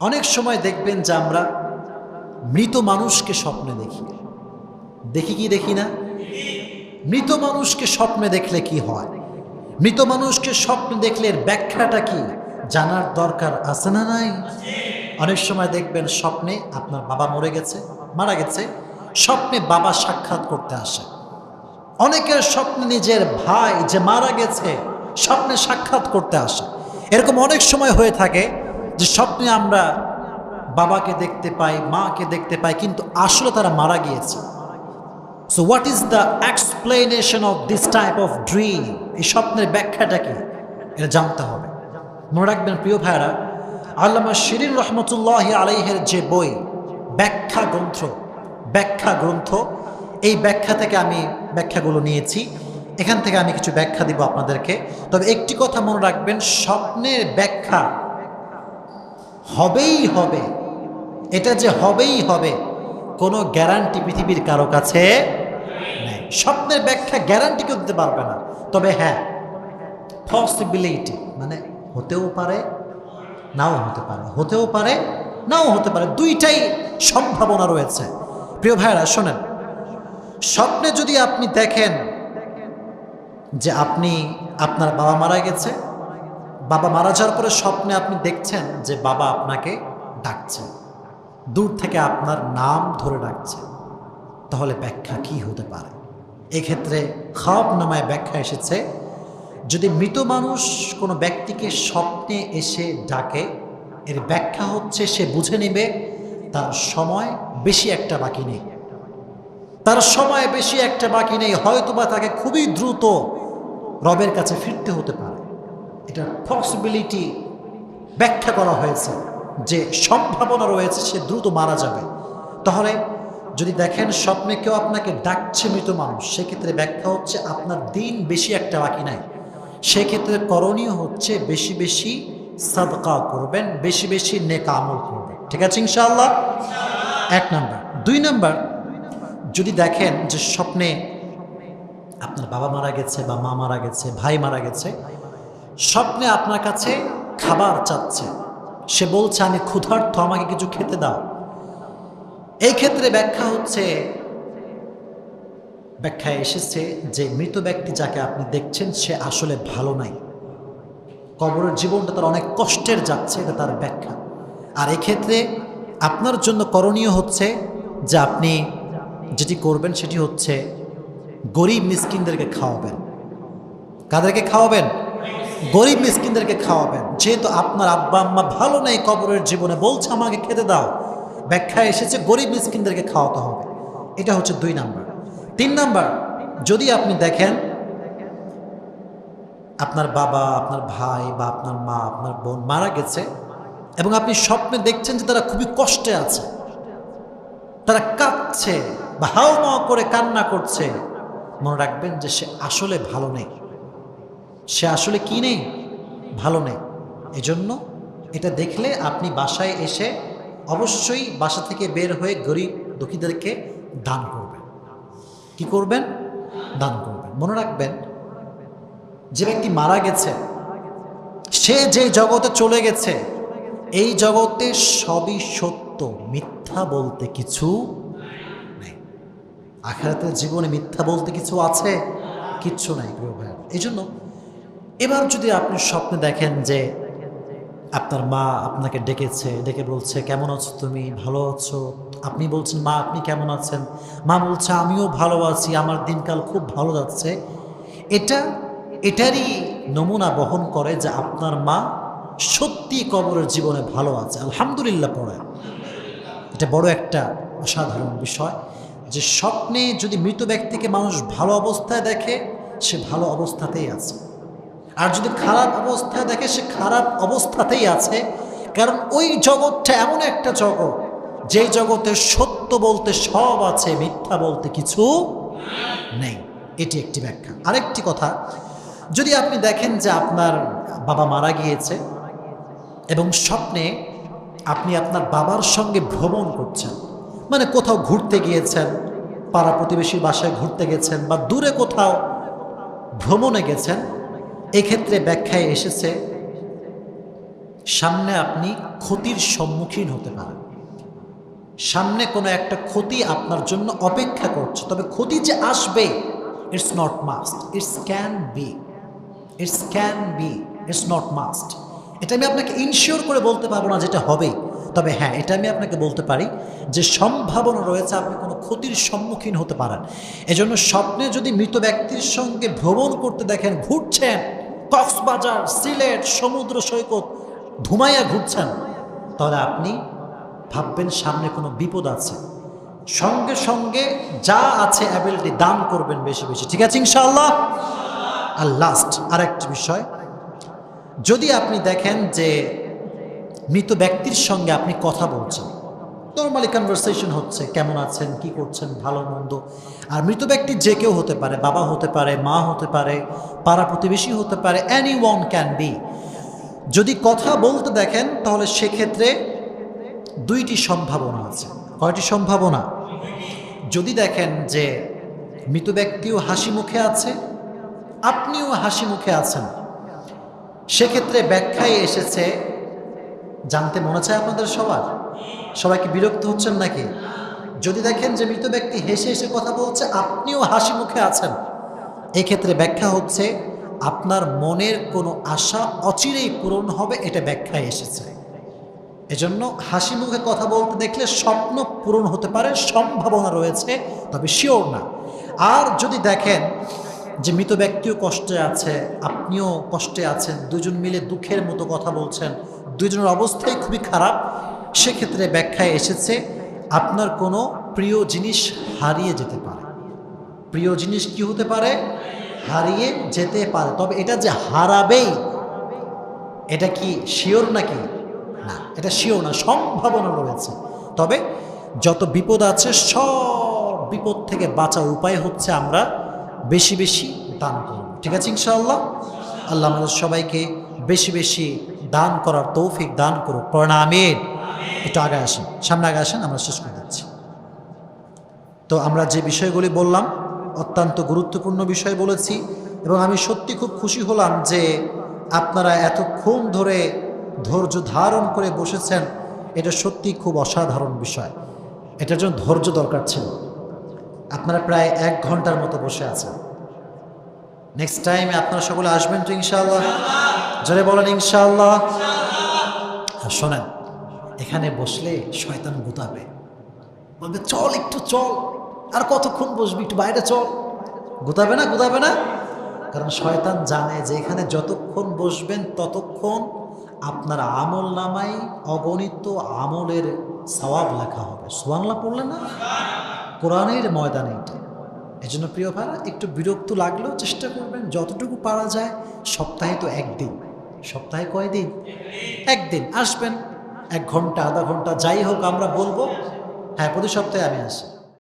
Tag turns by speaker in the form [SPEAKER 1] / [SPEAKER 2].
[SPEAKER 1] অনেক সময় দেখবেন যে আমরা মৃত মানুষকে স্বপ্নে দেখি। দেখি কি দেখি না? মৃত মানুষকে স্বপ্নে দেখলে কি হয়, মৃত মানুষকে স্বপ্নে দেখলে এর ব্যাখ্যাটা কি জানার দরকার আছে না নাই? অনেক সময় দেখবেন স্বপ্নে আপনার বাবা মরে গেছে, মারা গেছে, স্বপ্নে বাবা সাক্ষাৎ করতে আসে। অনেকের স্বপ্নে নিজের ভাই যে মারা গেছে স্বপ্নে সাক্ষাৎ করতে আসে। এরকম অনেক সময় হয়ে থাকে যে স্বপ্নে আমরা বাবাকে দেখতে পাই, মাকে দেখতে পাই, কিন্তু আসলে তারা মারা গিয়েছে। So what is the explanation of this type of dream? এই স্বপ্নের ব্যাখ্যাটা কি, এটা জানতে হবে। মনে রাখবেন প্রিয় ভাইরা, আল্লামা শিরিন রহমতুল্লাহ আলাইহের যে বই ব্যাখ্যা গ্রন্থ, এই ব্যাখ্যা থেকে আমি ব্যাখ্যাগুলো নিয়েছি। এখান থেকে আমি কিছু ব্যাখ্যা দিব আপনাদেরকে। তবে একটি কথা মনে রাখবেন, স্বপ্নের ব্যাখ্যা হবেই হবে, এটা যে হবেই হবে কোনো গ্যারান্টি পৃথিবীর কারো কাছে নেই। স্বপ্নের ব্যাখ্যা গ্যারান্টি কেউ দিতে পারবে না। তবে হ্যাঁ, পসিবিলিটি মানে হতেও পারে, নাও হতে পারে, হতেও পারে, নাও হতে পারে, দুইটাই সম্ভাবনা রয়েছে। প্রিয় ভাইরা শোনেন, স্বপ্নে যদি আপনি দেখেন যে আপনার বাবা মারা গেছে, বাবা মারা যাওয়ার পরে স্বপ্নে আপনি দেখছেন যে বাবা আপনাকে ডাকছে, দূর থেকে আপনার নাম ধরে ডাকছে, তাহলে ব্যাখ্যা কি হতে পারে? এক্ষেত্রে খাওয়াব নামায় ব্যাখ্যা এসেছে, যদি মৃত মানুষ কোনো ব্যক্তিকে স্বপ্নে এসে ডাকে, এর ব্যাখ্যা হচ্ছে সে বুঝে নেবে তার সময় বেশি একটা বাকি নেই, তার সময় বেশি একটা বাকি নেই, হয়তোবা তাকে খুবই দ্রুত রবের কাছে ফিরতে হতে পারে। এটা পসিবিলিটি ব্যাখ্যা করা হয়েছে যে সম্ভাবনা রয়েছে সে দ্রুত মারা যাবে। তাহলে যদি দেখেন স্বপ্নে কেউ আপনাকে ডাকছে মৃত মানুষ, সেক্ষেত্রে ব্যাখ্যা হচ্ছে আপনার দিন বেশি একটা বাকি নাই। সেক্ষেত্রে করণীয় হচ্ছে বেশি বেশি সাদকা করবেন, বেশি বেশি নেক আমল করবেন। ঠিক আছে ইনশাআল্লাহ? এক নাম্বার। দুই নাম্বার, যদি দেখেন যে স্বপ্নে আপনার বাবা মারা গেছে বা মা মারা গেছে, ভাই মারা গেছে, স্বপ্নে আপনার কাছে খাবার চাচ্ছে, সে বলছে আমি ক্ষুধার্ত, আমাকে কিছু খেতে দাও। এই ক্ষেত্রে ব্যাখ্যায় এসেছে যে মৃত ব্যক্তি যাকে আপনি দেখছেন সে আসলে ভালো নাই, কবরের জীবনটা তার অনেক কষ্টের যাচ্ছে, এটা তার ব্যাখ্যা। আর এক্ষেত্রে আপনার জন্য করণীয় হচ্ছে যে আপনি যেটি করবেন সেটি হচ্ছে গরিব মিসকিনদেরকে খাওয়াবেন। কাদেরকে খাওয়াবেন? গরিব মিসকিনদেরকে খাওয়াবেন। যেহেতু আপনার আব্বা আম্মা ভালো নেই কবরের জীবনে, বলছে আমাকে খেতে দাও, ব্যাখ্যায় এসেছে গরিব মিসকিনদেরকে খাওয়াতে হবে। এটা হচ্ছে দুই নাম্বার। তিন নাম্বার, যদি আপনি দেখেন আপনার বাবা, আপনার ভাই বা আপনার মা, আপনার বোন মারা গেছে এবং আপনি স্বপ্নে দেখছেন যে তারা খুবই কষ্টে আছে, তারা কাঁদছে বা হাউমাউ করে কান্না করছে, মনে রাখবেন যে সে আসলে ভালো নেই। সে আসলে কি নেই? ভালো নেই। এজন্য এটা দেখলে আপনি বাসায় এসে অবশ্যই বাসা থেকে বের হয়ে গরিব দুঃখীদেরকে দান করবেন। কি করবেন? দান করবেন। মনে রাখবেন, যে ব্যক্তি মারা গেছে সে যে জগতে চলে গেছে, এই জগতে সবই সত্য, মিথ্যা বলতে কিছু নেই। আখিরাতের জীবনে মিথ্যা বলতে কিছু আছে? কিচ্ছু নাই প্রিয় ভাই। এই জন্য এবার যদি আপনি স্বপ্নে দেখেন যে আপনার মা আপনাকে ডেকেছে, ডেকে বলছে কেমন আছো তুমি, ভালো আছো? আপনি বলছেন মা আপনি কেমন আছেন? মা বলছে আমিও ভালো আছি, আমার দিনকাল খুব ভালো যাচ্ছে। এটারই নমুনা বহন করে যে আপনার মা সত্যি কবরের জীবনে ভালো আছে, আলহামদুলিল্লাহ পড়ে। এটা বড় একটা অসাধারণ বিষয় যে স্বপ্নে যদি মৃত ব্যক্তিকে মানুষ ভালো অবস্থায় দেখে, সে ভালো অবস্থাতেই আছে। আর যদি খারাপ অবস্থায় দেখে, সে খারাপ অবস্থাতেই আছে। কারণ ওই জগৎটা এমন একটা জগৎ, যেই জগতে সত্য বলতে সব আছে, মিথ্যা বলতে কিছু নেই। এটি একটি ব্যাখ্যা। আরেকটি কথা, যদি আপনি দেখেন যে আপনার বাবা মারা গিয়েছে এবং স্বপ্নে আপনি আপনার বাবার সঙ্গে ভ্রমণ করছেন, মানে কোথাও ঘুরতে গিয়েছেন, পাড়া প্রতিবেশীর বাসায় ঘুরতে গেছেন বা দূরে কোথাও ভ্রমণে গেছেন, এক্ষেত্রে ব্যাখ্যায় এসেছে সামনে আপনি ক্ষতির সম্মুখীন হতে পারেন, সামনে কোনো একটা ক্ষতি আপনার জন্য অপেক্ষা করছে, তবে ক্ষতি যে আসবে it's not must, it's can be, it's can be, it's not must. এটা আমি আপনাকে ইনশিওর করে বলতে পারবো না যেটা হবে, তবে হ্যাঁ এটা আমি আপনাকে বলতে পারি যে সম্ভাবনা রয়েছে আপনি কোনো ক্ষতির সম্মুখীন হতে পারেন। এজন্য স্বপ্নে যদি মৃত ব্যক্তির সঙ্গে ভ্রমণ করতে দেখেন, ঘুরছেন কক্সবাজার, সিলেট, সমুদ্র সৈকত ধুমাইয়া ঘুরছেন, তাহলে আপনি ভাববেন সামনে কোনো বিপদ আছে, সঙ্গে সঙ্গে যা আছে অ্যাবিলিটি দান করবেন বেশি বেশি, ঠিক আছে ইনশাআল্লাহ। আর লাস্ট আরেকটি বিষয়, যদি আপনি দেখেন যে মৃত ব্যক্তির সঙ্গে আপনি কথা বলছেন, নর্মালি কনভারসেশন হচ্ছে, কেমন আছেন, কি করছেন, ভালো মন্দ, আর মৃত ব্যক্তি যে কেউ হতে পারে, বাবা হতে পারে, মা হতে পারে, পাড়া প্রতিবেশী হতে পারে, এনি ওয়ান ক্যান বি। যদি কথা বলতে দেখেন তাহলে সেক্ষেত্রে দুইটি সম্ভাবনা আছে। কয়টি সম্ভাবনা? যদি দেখেন যে মৃত ব্যক্তিও হাসি মুখে আছে, আপনিও হাসি মুখে আছেন, সেক্ষেত্রে ব্যাখ্যায় এসেছে, জানতে মনে চায় আপনাদের সবার, সবাই কি বিরক্ত হচ্ছেন নাকি? যদি দেখেন যে মৃত ব্যক্তি হেসে হেসে কথা বলছে, আপনিও হাসি মুখে আছেন, এক্ষেত্রে ব্যাখ্যা হচ্ছে আপনার মনের কোনো আশা অচিরেই পূরণ হবে, এটা ব্যাখ্যায় এসেছে। এজন্য হাসি মুখে কথা বলতে দেখলে স্বপ্ন পূরণ হতে পারে, সম্ভাবনা রয়েছে, তবে শিওর না। আর যদি দেখেন যে মৃত ব্যক্তিও কষ্টে আছে, আপনিও কষ্টে আছেন, দুজন মিলে দুঃখের মতো কথা বলছেন, দুজনের অবস্থাই খুবই খারাপ, সেক্ষেত্রে ব্যাখ্যায় এসেছে আপনার কোনো প্রিয় জিনিস হারিয়ে যেতে পারে। প্রিয় জিনিস কি হতে পারে? হারিয়ে যেতে পারে। তবে এটা যে হারাবেই, এটা কি শিওর নাকি? না, এটা শিওর না, সম্ভাবনা রয়েছে। তবে যত বিপদ আছে সব বিপদ থেকে বাঁচার উপায় হচ্ছে আমরা বেশি বেশি দান করব, ঠিক আছে ইনশাআল্লাহ। আল্লাহ আমাদের সবাইকে বেশি বেশি দান করার তৌফিক দান করুক, পড়েন আমিন। একটু আগে আসেন, সামনে আগে আসেন, আমরা শেষ করে দিচ্ছি। তো আমরা যে বিষয়গুলি বললাম অত্যন্ত গুরুত্বপূর্ণ বিষয় বলেছি, এবং আমি সত্যি খুব খুশি হলাম যে আপনারা এতক্ষণ ধরে ধৈর্য ধারণ করে বসেছেন। এটা সত্যি খুব অসাধারণ বিষয়, এটার জন্য ধৈর্য দরকার ছিল। আপনারা প্রায় 1 ঘন্টার মতো বসে আছেন। নেক্সট টাইমে আপনারা সকলে আসবেন তো ইনশাআল্লাহ? জোরে বলেন ইনশাআল্লাহ। আর শোনেন, এখানে বসলে শয়তান গুতাবে, বলবে চল একটু চল, আর কতক্ষণ বসবি, একটু বাইরে চল। গুতাবে না? গুতাবে না? কারণ শয়তান জানে যে এখানে যতক্ষণ বসবেন ততক্ষণ আপনার আমল নামাই অগণিত আমলের সওয়াব লেখা হবে। সুবহানাল্লাহ পড়লে না? কোরআনের ময়দানে এটা। এই জন্য প্রিয় ভাইরা, একটু বিরক্ত লাগলেও চেষ্টা করবেন যতটুকু পারা যায়। সপ্তাহে তো একদিন, সপ্তাহে কয়দিন? একদিন আসবেন, 1 ঘন্টা, আধা ঘন্টা, যাই হোক আমরা বলবো, হ্যাঁ প্রতি সপ্তাহে আমি আসি।